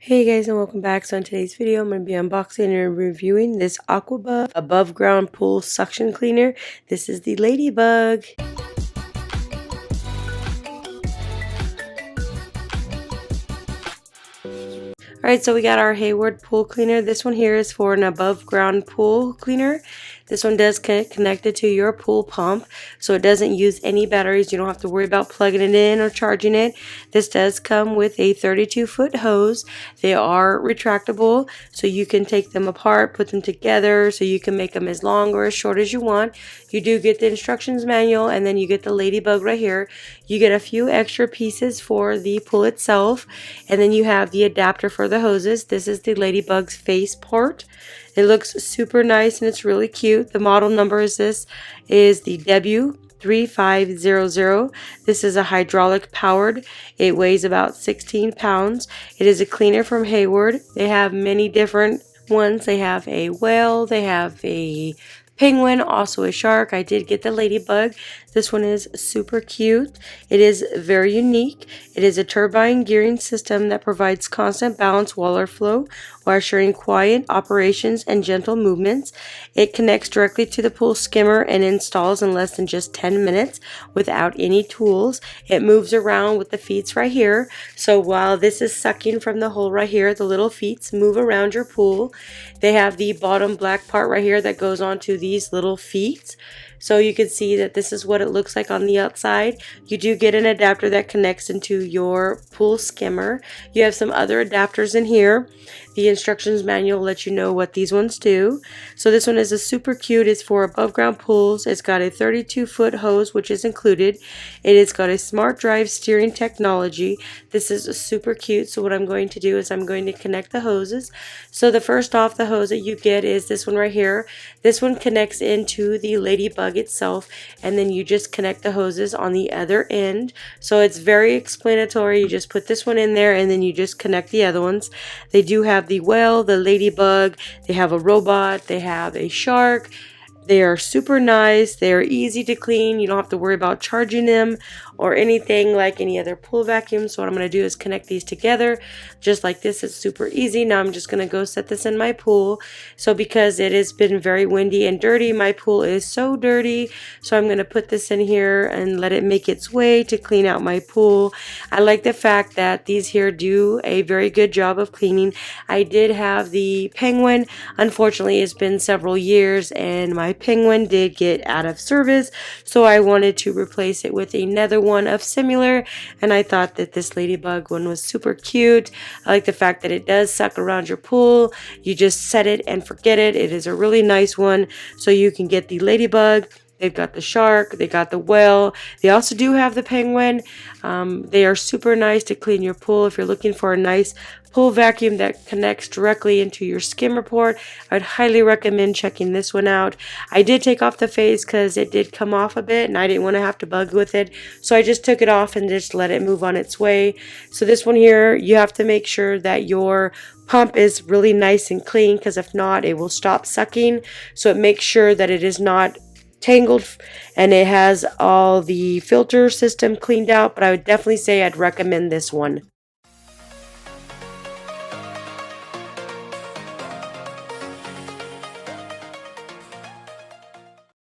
Hey guys, and welcome back. So in today's video I'm going to be unboxing and reviewing this Aquabug above ground pool suction cleaner. This is the Ladybug. Alright, so we got our Hayward pool cleaner. This one here is for an above ground pool cleaner. This one does get connected to your pool pump, so it doesn't use any batteries. You don't have to worry about plugging it in or charging it. This does come with a 32-foot hose. They are retractable, so you can take them apart, put them together, so you can make them as long or as short as you want. You do get the instructions manual, and then you get the Ladybug right here. You get a few extra pieces for the pool itself, and then you have the adapter for the hoses. This is the Ladybug's face part. It looks super nice and it's really cute. The model number is the W3500. This is a hydraulic powered. It weighs about 16 pounds. It is a cleaner from Hayward. They have many different ones. They have a whale, they have a penguin, also a shark. I did get the Ladybug. This one is super cute. It is very unique. It is a turbine gearing system that provides constant balance water flow while assuring quiet operations and gentle movements. It connects directly to the pool skimmer and installs in less than just 10 minutes without any tools. It moves around with the feet right here. So while this is sucking from the hole right here, the little feet move around your pool. They have the bottom black part right here that goes onto these little feet. So you can see that this is what it looks like on the outside. You do get an adapter that connects into your pool skimmer. You have some other adapters in here. The instructions manual lets you know what these ones do. So this one is a super cute. It's for above ground pools. It's got a 32-foot hose, which is included. It has got a SmartDrive steering technology. This is super cute. So what I'm going to do is I'm going to connect the hoses. So the first off the hose that you get is this one right here. This one connects into the Ladybug itself, and then you just connect the hoses on the other end. So it's very explanatory. You just put this one in there and then you just connect the other ones. They do have the whale, the Ladybug, they have a robot, they have a shark. They are super nice. They are easy to clean. You don't have to worry about charging them or anything like any other pool vacuum. So what I'm going to do is connect these together just like this. It's super easy. Now I'm just going to go set this in my pool. So because it has been very windy and dirty, my pool is so dirty. So I'm going to put this in here and let it make its way to clean out my pool. I like the fact that these here do a very good job of cleaning. I did have the penguin. Unfortunately, it's been several years and my penguin did get out of service, so I wanted to replace it with another one of similar, and I thought that this Ladybug one was super cute. I like the fact that it does suck around your pool. You just set it and forget it. It is a really nice one. So you can get the Ladybug. They've got the shark, they got the whale, they also do have the penguin. They are super nice to clean your pool. If you're looking for a nice pool vacuum that connects directly into your skimmer port, I'd highly recommend checking this one out. I did take off the face because it did come off a bit and I didn't want to have to bug with it, so I just took it off and just let it move on its way. So this one here, you have to make sure that your pump is really nice and clean, because if not, it will stop sucking. So it makes sure that it is not tangled and it has all the filter system cleaned out, but I would definitely say I'd recommend this one.